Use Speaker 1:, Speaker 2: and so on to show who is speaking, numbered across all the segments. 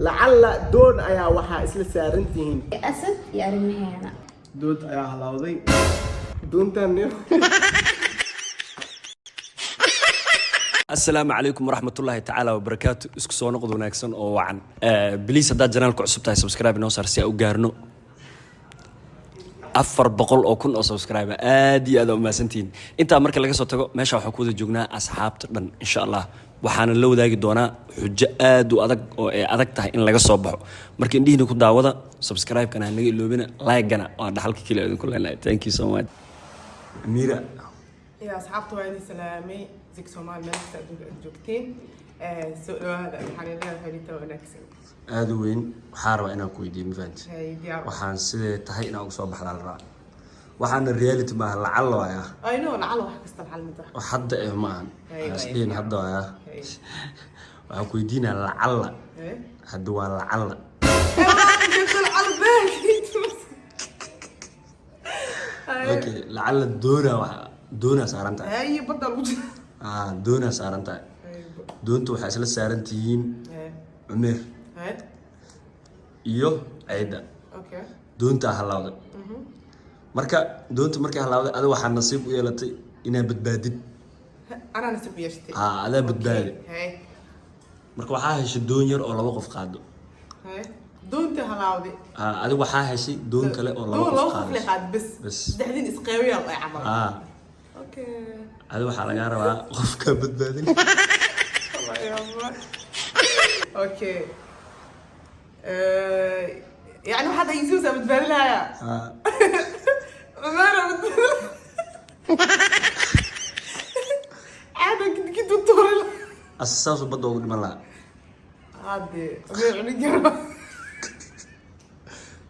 Speaker 1: لعل دون أيا وحا إسلا سارنتين
Speaker 2: أسد يا رمهانا
Speaker 3: دود أيا هلاوضي
Speaker 1: دون تانيو
Speaker 4: السلام عليكم ورحمة الله تعالى وبركاته اسكو سو نقد وناكسن oo wacan بليز hadaa janaalku cusub tahay subscribe noo saar si ay u gaarno 400 oo kun oo subscribe aad iyo aad u maasantiin inta marka laga soo tago meesha waxa ku wada joognaa asxaabta dhan insha Allah waxaana la wadaagi doonaa xujo aad u adag oo ay adag tahay in laga soo baxo marka indhihiina ku daawada subscribe kana naga iloobina like gana waa dhaxalka kaliya idin ku leenahay thank you so much Amira
Speaker 5: يا أصحابتي وعلي سلامي زيك سومال ملك جوكتين سؤال هذا الحالي لا هريته ونكسب
Speaker 4: aad weyn waxaan rabaa inaan ku weydiiyo mafahant
Speaker 5: هاي ديار
Speaker 4: waxaan sidee tahay inaan ugu soo baxdaan rabaa waxaana reality ma lacal waaya
Speaker 5: أي نو لعله واحد كستر حل متى
Speaker 4: wax hadda eh ma ahan
Speaker 5: Hey,
Speaker 4: asliin
Speaker 5: hey.
Speaker 4: hadda waaya waxaan ku weydiinaa lacal hadda waa lacal okay lacal doona saaran tahay
Speaker 5: هاي بدل وجه
Speaker 4: doona saaran tahay doonta waxay isla saaran tihiin Umeer
Speaker 5: هاي
Speaker 4: iyo Ciida
Speaker 5: أوكي
Speaker 4: doonta halawda marka doonta markay halawday adiga waxaa nasiib u yeelatay inaad badbaadid
Speaker 5: أنا نسيب يشتي
Speaker 4: adaa badbaadi
Speaker 5: هاي
Speaker 4: marka waxaa heshay doon yar oo laba qof qaado
Speaker 5: هاي دون تهلاودي
Speaker 4: adiga waxaa heshay doon kale oo laba
Speaker 5: دون لو
Speaker 4: qof
Speaker 5: خفلي
Speaker 4: qaado
Speaker 5: خاد بس
Speaker 4: بس.
Speaker 5: دحدين إسقاوي الله يعمر أوكي
Speaker 4: adiga waxaa laga rabaa qofka badbaadin
Speaker 5: الله يعمر أوكي يعني هذا يسوس بتبان لها يا أنا عادة كنت طول
Speaker 4: asaas badda ugu dhiman lahaa
Speaker 5: عادي غير نجرب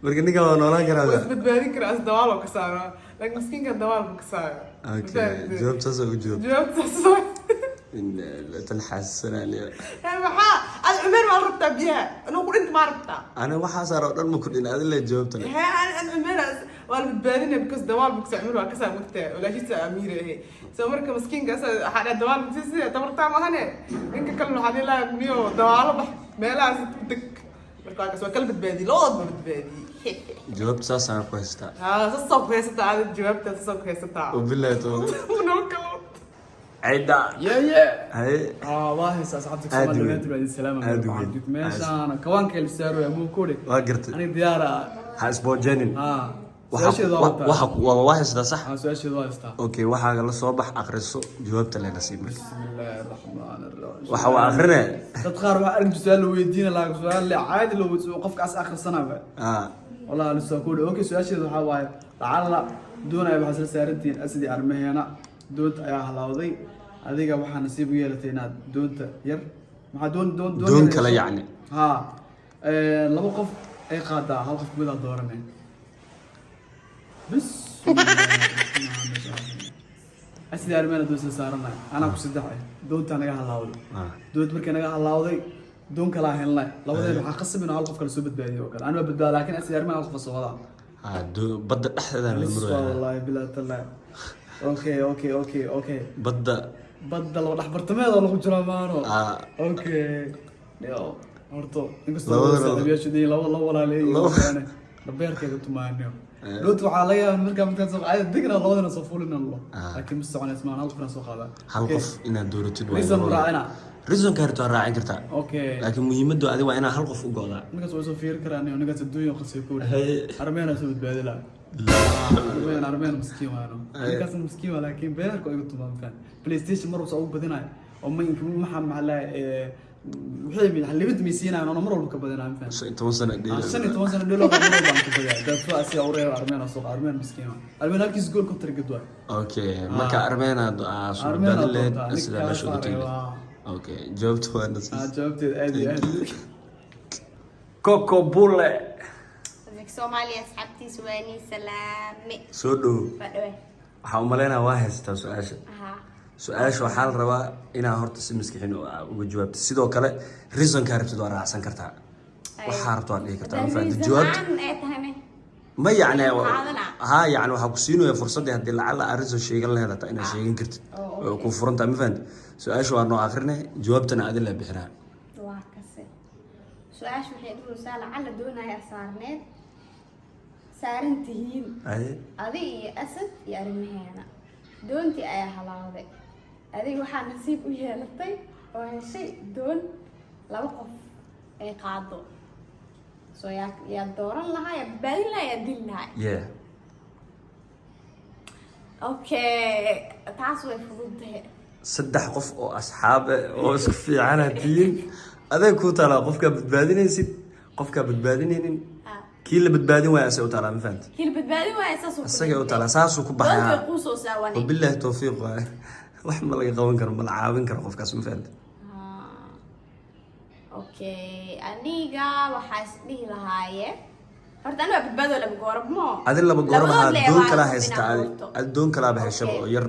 Speaker 4: marka ninka waa noolaan karaa
Speaker 5: بس بتبان كراس دوالو كسارة لكن مسكين كان دوالو كسارة
Speaker 4: okay jawaabta saas ugu jawaab
Speaker 5: جاوبت صح
Speaker 4: talxaasana
Speaker 5: يا محا العمر ما ربطها بيها أنا أقول أنت ما ربطها
Speaker 4: ana waxaa saar oo dhan ma kordhin adin la jawaabta leh
Speaker 5: هي أنا عمر وأنا بتبانينا بكس دوال بكس عمر وكسر مكتة ولا شيء أميرة هي سو مركب مسكين كسر حدا دوال بكس تمرتها ما هني إنك كلنا هذه لا نيو دوال بح ما لا تدك مركب كسر كلب بتبادي لود بتبادي
Speaker 4: jawaabta saasaan ku haystaa
Speaker 5: ها صصب هي ستة عاد جوابتها صصب هي ستة
Speaker 4: wabillahi tawfiiq
Speaker 5: ونوكل
Speaker 4: Ciida
Speaker 3: يا
Speaker 4: hay
Speaker 3: والله أصحابتك
Speaker 4: عادي
Speaker 3: سومال
Speaker 4: وين.
Speaker 3: ملك بعد السلام
Speaker 4: عادي
Speaker 3: عليكم
Speaker 4: وين.
Speaker 3: عندك ماشي أنا كوان كيل سعره يا مو كوري
Speaker 4: waa gartay
Speaker 3: أنا ديارة
Speaker 4: ha isboojanin
Speaker 3: سؤال ضابط
Speaker 4: waa haystaa sax
Speaker 3: سؤال شيء ضابط
Speaker 4: okay waxaa la soo bax akhriso jawaabta la nasiib marka
Speaker 3: بسم الله الرحمن الرحيم
Speaker 4: waxa waa akhrine
Speaker 3: تتخار وأرجع سؤال ويدينا لا سؤال اللي عادي لو وقفك آخر سنة بقى. والله لسه أقول أوكي سؤال شيء حواي لعل دون أي بحث سارتين أسدي أرمينا دون يا هلاوضي هذيك وحنا نسيب ويلتينا دون ير مع دون
Speaker 4: kale yacni
Speaker 3: ها لما وقف أي قادة هل وقف بلا دورنا بس أسدي أرمينا دون سارنا أنا بصدق دون تاني هلاوضي دون مركنا هلاوضي دون كلا هلا لو ده حقسم إنه هالقف كل سوبت بيدي وكذا أنا بدي لكن أسدي أرمينا هالقف الصواب
Speaker 4: badda dhexdeeda la maro
Speaker 3: والله بلا تلا اوكي
Speaker 4: badda
Speaker 3: بدل وضح برتميد ولا كجرا مانو اوكي يو horto inkastoo
Speaker 4: Labadana-
Speaker 3: saaxiibayaashu dii laba walaaleey yani dhabeerkay ku tumaanyo loo waxaa laga yaabaa markaa soo qaada digna labadana soo fuulina lo laakiin ma soconaysa maan hal qof soo qaada
Speaker 4: hal qof inaad dooratid
Speaker 3: reason raacina
Speaker 4: reason ka harto raacin kartaa
Speaker 3: okay
Speaker 4: laakiin muhiimaddu adiga waa inaad hal qof u go'daa
Speaker 3: ninkaas way soo fiir karaan iyo ninkaas adduunyo qasay ku armeena soo badbaadila armeen miskiin waano ninkaas miskiin waa laakiin beerku ay ku tumaan fan playstation mar soo badinaay oo ma وحي من حلبت ميسينا أنا مرة لك بدنا عم فهم.
Speaker 4: 10 sano dheer
Speaker 3: عشان 10 سنة دولار مرة بانك بدنا. ده فاسي أوريه أرمينا سوق أرمين مسكين. أرمين هالكيس جول كنت رجدوا.
Speaker 4: okay marka armeena soo badaleed sida la soo dhigay okay jawaabtu waa nasiib
Speaker 3: جاوبت أدي
Speaker 4: coco bulle
Speaker 2: زيك سومالي أصحابتي سواني سلامي
Speaker 4: soo dhow
Speaker 2: فدوي
Speaker 4: waxaa u maleynayaa waa haystaa su'aasha
Speaker 2: ها
Speaker 4: su-aasha waxaa la rabaa inaa horta si maskaxin uga jawaabto sidoo kale reasonkaa rabtid waa raacsan kartaa waxaa rabto waad dhihi kartaa ma fahamtid jawaabta ما يعني ها يعني waxaa ku siinaya fursad hadii lacala ariso sheegan lahayd ta inaad sheegin kartid oo ku furanta ma fahant su'aashu waa noo akhrine jawaabtana adil la bixinaa
Speaker 2: waa kase سؤال شو حيقولوا سؤال على دونا يا صارنت سارنتهين
Speaker 4: Aye.
Speaker 2: أذي أسد يا رمهانا دونتي أي حلاوة أذي وحنا نسيب ويا لطي وهالشيء دون لا وقف أي قاعدو سو يا دوران لها يا بدالي لا يا دين لها
Speaker 4: Yeah.
Speaker 2: أوكي تعصوا يفضل
Speaker 4: saddex qof oo asxaab ah oo isku fiican hadii adeeg ku tala qofka badbaadinaysid qofka badbaadinaynin kii la badbaadin waaya asoo tala ma fahant
Speaker 2: كل بدالي ما يساسو
Speaker 4: asaga oo tala saasu ku
Speaker 2: دونتي
Speaker 4: baxaya
Speaker 2: قوسو ساواني
Speaker 4: wabillahi tawfiiq waay wax ma laga qaban karo ma la caawin karo qofkaas ma fahant
Speaker 2: اوكي انيغا waxaa isdhihi lahaaye horta aniga badbaado laba goorab mo
Speaker 4: adin laba goor ma doon kala haysta ad doon kala bahasho oo yar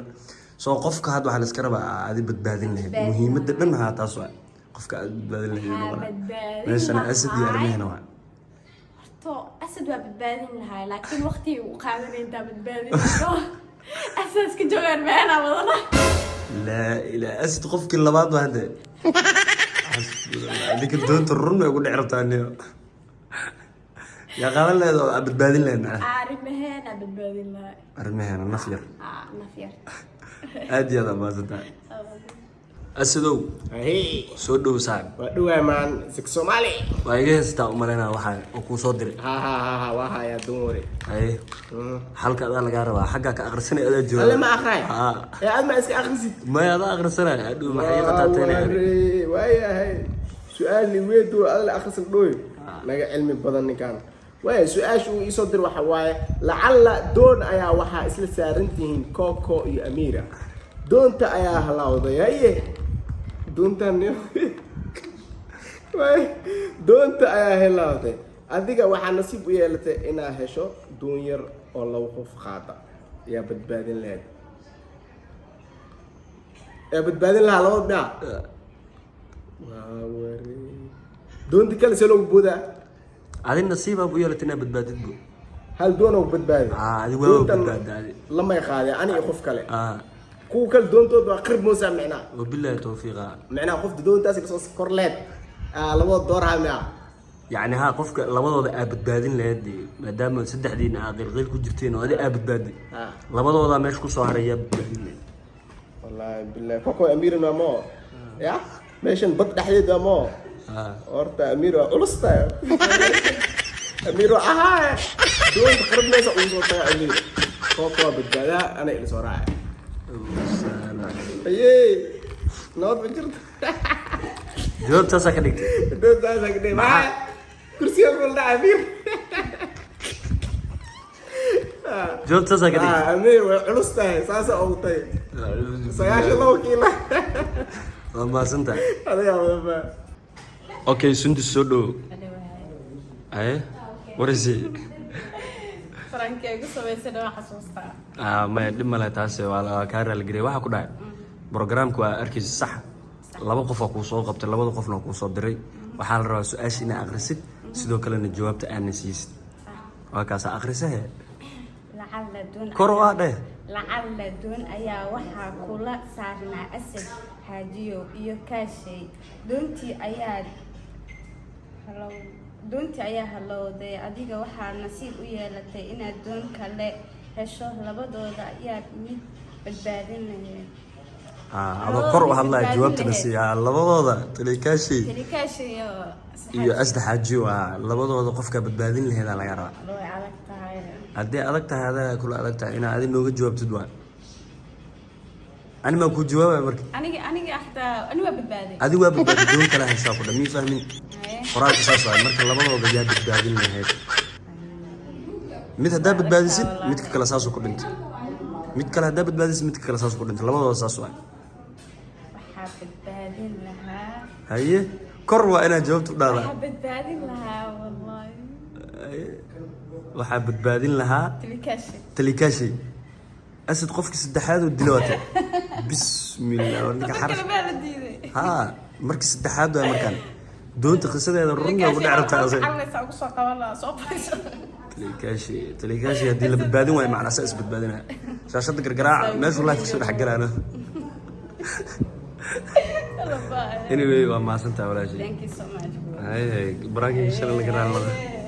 Speaker 4: soo qofka had waxa la iska rabaa adi badbaadin lahayd muhiimadda dhan ha taas waa qofka aad badbaadin lahayd meeshan asad iyo armeena waa
Speaker 2: to asad waa badbaadin lahaa laakiin waqti uu qaadanay inta badbaadinayso asaska joogan meena wadana
Speaker 4: la ila asad qofkii labaad waa hada لكن دون ترون ما يقول عرفتاني يا قال له بدبادين لنا
Speaker 2: ارمهنا بدبادين لها
Speaker 4: ارمهنا نفير
Speaker 2: نفير
Speaker 4: ادي هذا ما زاد اسدو
Speaker 1: هي
Speaker 4: سودو ساق
Speaker 1: ودوا مان سك سومالي
Speaker 4: وايغه استا umaleena waxa oo ku soo diray
Speaker 1: ha waxa ya dumore
Speaker 4: ay halka aad laga rabaa xagga ka aqrisanay aad jooga
Speaker 1: alla ma aqray ee aad ma iska aqrisid
Speaker 4: ma aad aqrisanay adu ma ay qataatay
Speaker 1: waayahay su'aali weedo aad la aqrisan dhooy naga cilmi badan ninkan waay su'aashu uu isoo dir waxa waaye lacalla doon ayaa waxa isla saarantihiin Coco iyo Amira doonta ayaa halawday doontan waay doonta ayaa halawday adiga waxa nasiib u yeelatay inaa hesho doon yar oo laba qof qaada yaa badbaadin lahayd laba waawari doonta kale soo lagu boodaa
Speaker 4: adin nasiiba u yeelatay badbaadid bu
Speaker 1: hal doon oo badbaadi
Speaker 4: adi waa badbaadi
Speaker 1: lama qaaday ani qof kale kuwa kale doontood waa qirb moosa macnaa
Speaker 4: wabillahi tawfiiqa
Speaker 1: macnaa qof doontaas ka soo korleed laba door haamia
Speaker 4: يعني ها قفك لبضوض بدبادين لهدي مادام سدحدين قلقيل ku jirteen oo adi badbaadi labadooda meesh ku soo haraya badbaadin
Speaker 1: wallahi billahi Coco Amir ma mo ya meeshan bad dhaxdeeda mo horta Amir waa ulusta Amir aha doon qarbnaysa uu soo tagaa Amir Coco badbaada ana ila soo raacay ayee nood bajirta
Speaker 4: joobta sakadhig
Speaker 1: doonta sakadhig ma kursi wal Amir
Speaker 4: joobta sakadhig
Speaker 1: Amir waa ulusta saasa oo tay سياشة لو كيلا
Speaker 4: ما سنت
Speaker 1: هذا يا بابا
Speaker 4: اوكي سند سودو اي ورسي
Speaker 2: فرانكي سويسنا حسوستا
Speaker 4: ما دم لا تاس ولا كارل غري waxa ku dhacay programku waa arkiis sax laba qof oo ku soo qabtay labada qofna ku soo diray waxa la rabaa su'aasha in akhrisid sidoo kale jawaabta aan siisid waa kaas akhrisaha
Speaker 2: lacala doon
Speaker 4: koro ah dheh
Speaker 2: lacala doon ayaa waxa kula saarnaa asad haajiyo iyo kaashay doontii ayaa halowday adiga waxaa nasiib u yeelatay inaad doon kale hesho labadooda ayaa mid badbaadinaya
Speaker 4: ado kor u hadlaa jawaabta nasiya labadooda talikaashay iyo asad haajiyo labadooda qofka badbaadin lahayd laga rabaa hadii adag tahay hada kula adag tahay ina adin nooga jawaabtid waa ani ma ku jawaabay markii
Speaker 2: aniga xataa aniga badbaaday
Speaker 4: adigu waa badbaadi doon kala haysaa ku dhamii fahmin qoraalka saas waa marka labadooda yaa badbaadin lahayd mid hadaa badbaadisid mid kale saas ku dhintay mid kale hadaa badbaadisid mid kale saas ku dhintay labadooda saas waa
Speaker 2: waxa badbaadin lahaa
Speaker 4: haye kor waa ina jawaabtu dhaada
Speaker 2: waxa badbaadin lahaa wallahi
Speaker 4: waxa badbaadin lahaa talikaashay asad qofkii saddexaad oo dilaawatay bismillah warka xarf ha markii saddexaad waa markan doonta qisadeeda runga ugu dhacrabtaa asay
Speaker 2: ugu soo qabanaa soo fariiso
Speaker 4: talikaashay hadii la badbaadin waayo macna asaas badbaadina shaashada gargaraaca meesha live soo dhax galaana anyway waa maasanta walaashay
Speaker 2: thank you so much
Speaker 6: هاي براكي شغل اللي قرا